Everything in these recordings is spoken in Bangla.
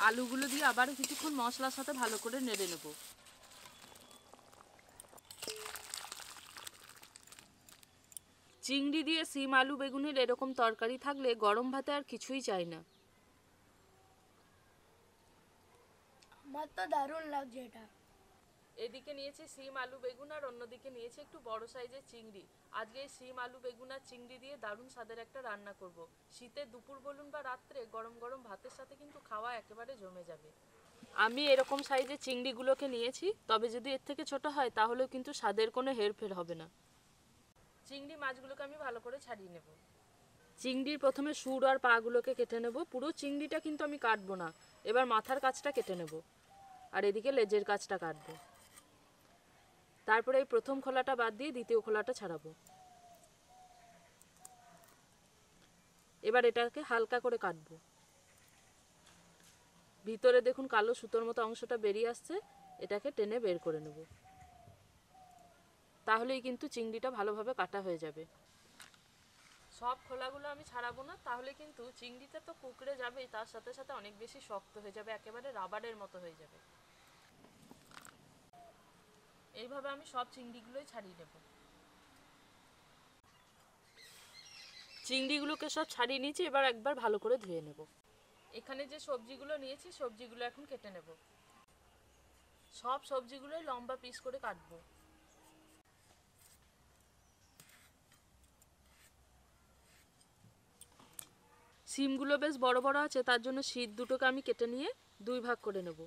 আলুগুলো দিয়ে আবার কিছুক্ষণ মশলার সাথে ভালো করে নেড়ে নেব। চিংড়ি দিয়ে সিম আলু বেগুনের এরকম তরকারি থাকলে গরম ভাতে আর কিছুই চাই না। আমার তো দারুণ লাগছে এটা। এদিকে নিয়েছি সিম আলু বেগুন আর অন্যদিকে নিয়েছি একটু বড় সাইজের চিংড়ি। আজকে এই সিম আলু বেগুন আর চিংড়ি দিয়ে দারুণ স্বাদের একটা রান্না করব। শীতের দুপুর বলুন বা রাত্রে গরম গরম ভাতের সাথে কিন্তু খাওয়া একেবারে জমে যাবে। আমি এরকম সাইজের চিংড়িগুলোকে নিয়েছি, তবে যদি এর থেকে ছোট হয় তাহলেও কিন্তু স্বাদের কোনো হেরফের হবে না। চিংড়ি মাছগুলোকে আমি ভালো করে ছাড়িয়ে নেব। চিংড়ির প্রথমে সুর আর পাগুলোকে কেটে নেব। পুরো চিংড়িটা কিন্তু আমি কাটবো না, এবার মাথার কাছটা কেটে নেব আর এদিকে লেজের কাছটা কাটবো। তারপরে এই প্রথম খোলাটা বাদ দিয়ে দ্বিতীয় খোলাটা ছাড়াবো। এবার এটাকে হালকা করে কাটবো। ভিতরে দেখুন কালো সুতোর মতো অংশটা বেরিয়ে আসছে, এটাকে টেনে বের করে নেব। তাহলেই কিন্তু চিংড়িটা ভালোভাবে কাটা হয়ে যাবে। সব খোলাগুলো আমি ছাড়াবো না, তাহলে কিন্তু চিংড়িটা তো কুকড়ে যাবেই, তার সাথে সাথে অনেক বেশি শক্ত হয়ে যাবে, একেবারে রাবারের মতো হয়ে যাবে। এইভাবে আমি সব চিংড়িগুলোই ছাড়িয়ে নেব। চিংড়িগুলোকে সব ছাড়িয়ে নিয়েছি, এবার একবার ভালো করে ধুয়ে নেব। এখানে যে সবজিগুলো নিয়েছি সবজিগুলো এখন কেটে নেব। সব সবজিগুলোই লম্বা পিস করে কাটবো। সিমগুলো বেশ বড় বড় আছে, তার জন্য শীত দুটোকে আমি কেটে নিয়ে দুই ভাগ করে নেব।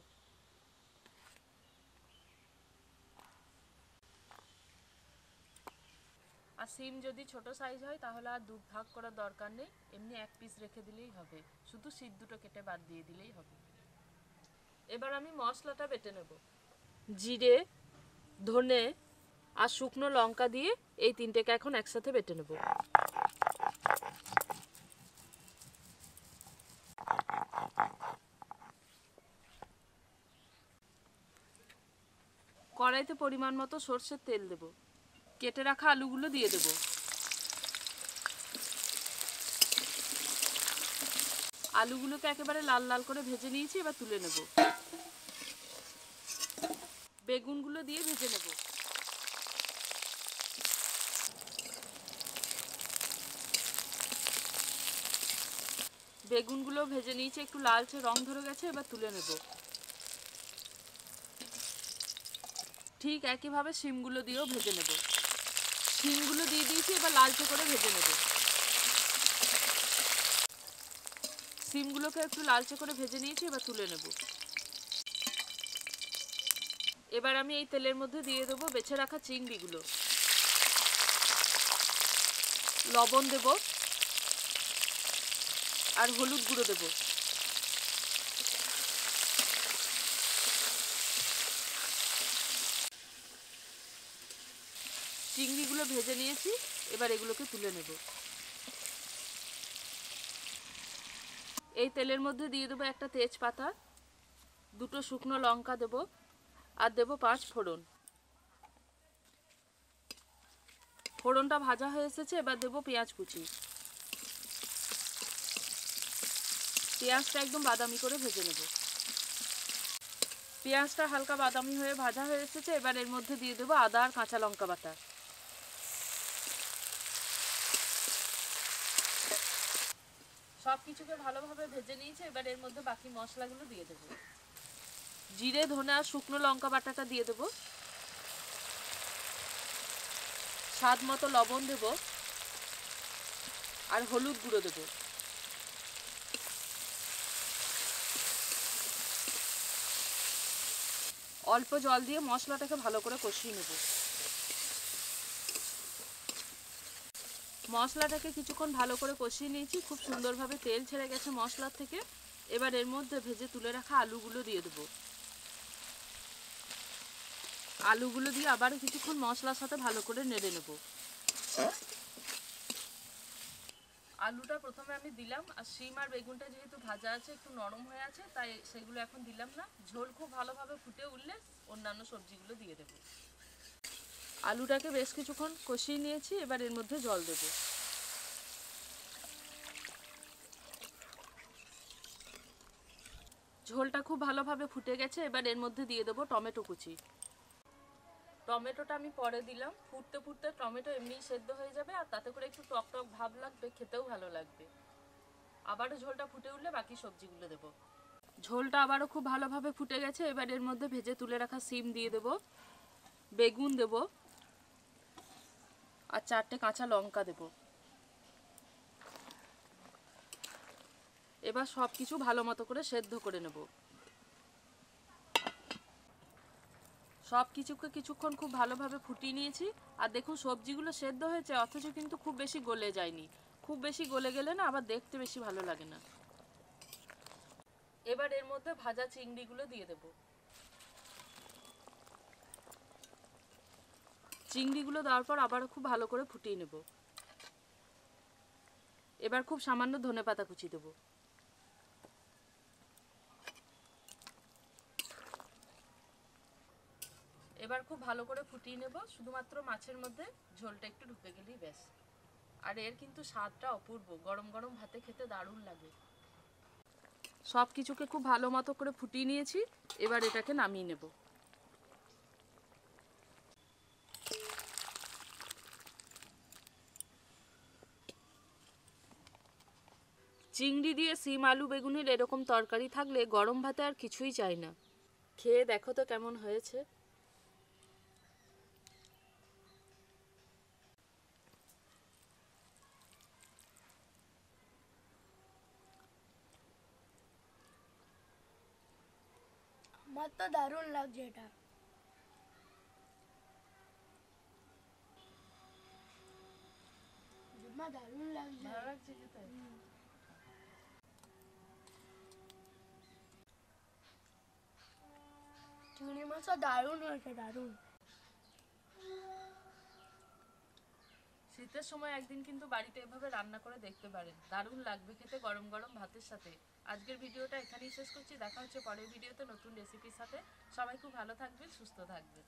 আর সিম যদি ছোট সাইজ হয় তাহলে আর দু ভাগ করার দরকার নেই, এমনি এক পিস রেখে দিলেই হবে, শুধু শীত দুটো কেটে বাদ দিয়ে দিলেই হবে। এবার আমি মশলাটা বেটে নেব। জিরে, ধনে আর শুকনো লঙ্কা দিয়ে এই তিনটেকে এখন একসাথে বেটে নেব। কড়াইতে পরিমাণ মতো সরষের তেল দেব। কেটে রাখা আলুগুলো দিয়ে দেব। আলুগুলোকে একেবারে লাল লাল করে ভেজে নিয়েছি, এবার তুলে নেব। বেগুনগুলো দিয়ে ভেজে নেব। বেগুনগুলো ভেজে নিয়েছি, একটু লালচে রং ধরে গেছে, এবার তুলে নেব। ঠিক একইভাবে শিমগুলো দিয়েও ভেজে নেব। শিমগুলো দিয়ে দিয়েছি, এবার লালচে করে ভেজে নেব। শিমগুলোকে একটু লালচে করে ভেজে নিয়েছি, এবার তুলে নেব। এবার আমি এই তেলের মধ্যে দিয়ে দেবো বেছে রাখা চিংড়িগুলো। লবণ দেব আর হলুদ গুঁড়ো দেব। চিংড়িগুলো ভেজে নিয়েছি, এবার এগুলোকে তুলে নেব। এই তেলের মধ্যে দিয়ে দেবো একটা তেজপাতা, দুটো শুকনো লঙ্কা দেব আর দেব 5 ফোড়ন। ফোড়নটা ভাজা হয়ে এসেছে, এবার দেব পেঁয়াজ কুচি। পেঁয়াজটা একদম বাদামি করে ভেজে নেব। পেঁয়াজটা হালকা বাদামি হয়ে ভাজা হয়ে এসেছে, এবার এর মধ্যে দিয়ে দেবো আদা আর কাঁচা লঙ্কা বাটা। সব কিছুকে ভালোভাবে ভেজে নিয়েছি, এবার এর মধ্যে বাকি মশলাগুলো দিয়ে দেবো। জিরে, ধনে আর শুকনো লঙ্কা বাটাটা দিয়ে দেবো। স্বাদ মতো লবণ দেব আর হলুদ গুঁড়ো দেব। অল্প জল দিয়ে মশলাটাকে ভালো করে কষিয়ে নেব। মশলাটাকে কিছুক্ষণ ভালো করে কষিয়ে নিয়েছি, খুব সুন্দরভাবে তেল ছেড়ে গেছে মশলার থেকে। এবার এর মধ্যে ভেজে তুলে রাখা আলুগুলো দিয়ে দেবো। আলুগুলো দিয়ে আবার কিছুক্ষণ মশলার সাথে ভালো করে নেড়ে নেব। আলুটা প্রথমে আমি দিলাম, আর শিম আর বেগুনটা যেহেতু ভাজা আছে একটু নরম হয়ে আছে, তাই সেগুলো এখন দিলাম না। ঝোল খুব ভালোভাবে ফুটে উঠলে অন্যান্য সবজিগুলো দিয়ে দেব। আলুটাকে বেশ কিছুক্ষণ কষিয়ে নিয়েছি, এবার এর মধ্যে জল দেব। ঝোলটা খুব ভালোভাবে ফুটে গেছে, এবার এর মধ্যে দিয়ে দেবো টমেটো কুচি। টমেটোটা আমি পরে দিলাম, ফুটতে ফুটতে টমেটো এমনিই সেদ্ধ হয়ে যাবে, আর তাতে করে একটু টক টক ভাব লাগবে, খেতেও ভালো লাগবে। আবারও ঝোলটা ফুটে উঠলে বাকি সবজিগুলো দেবো। ঝোলটা আবারও খুব ভালোভাবে ফুটে গেছে, এবার এর মধ্যে ভেজে তুলে রাখা সিম দিয়ে দেবো, বেগুন দেবো, আর 4টে কাঁচা লঙ্কা দেবো। এবার সব কিছু ভালো মতো করে সেদ্ধ করে নেব। সব কিছুকে কিছুক্ষণ খুব ভালোভাবে ফুটিয়ে নিয়েছি, আর দেখুন সবজিগুলো সেদ্ধ হয়েছে, অথচ কিন্তু খুব বেশি গলে যায়নি। খুব বেশি গলে গেলে না আবার দেখতে বেশি ভালো লাগে না। এবার এর মধ্যে ভাজা চিংড়িগুলো দিয়ে দেব। চিংড়িগুলো দেওয়ার পর আবারও খুব ভালো করে ফুটিয়ে নেব। এবার খুব সামান্য ধনেপাতা কুচি দেব। এবার খুব ভালো করে ফুটিয়ে নেব, শুধুমাত্র মাছের মধ্যে ঝোলটা একটু ঢুকে গেলেই ব্যাস। আর এর কিন্তু স্বাদটা অপূর্ব, গরম গরম ভাতে খেতে দারুণ লাগে। সব কিছুকে খুব ভালো মতো করে ফুটিয়ে নিয়েছি, এবার এটাকে নামিয়ে নেব। চিংড়ি দিয়ে সিম আলু বেগুনের এরকম তরকারি থাকলে গরম ভাতে আর কিছুই চাই না। খেয়ে দেখো তো কেমন হয়েছে। আমার তো দারুণ লাগছে এটা। দারুণ লাগছে। ভালো লাগছে খেতে? চিংড়ি মাছটা দারুণ হয়েছে, দারুণ। শীতের সময় একদিন কিন্তু বাড়িতে এভাবে রান্না করে দেখতে পারেন, দারুণ লাগবে খেতে গরম গরম ভাতের সাথে। আজকের ভিডিওটা এখানেই শেষ করছি, দেখা হচ্ছে পরের ভিডিওতে নতুন রেসিপির সাথে। সবাই খুব ভালো থাকবেন, সুস্থ থাকবেন।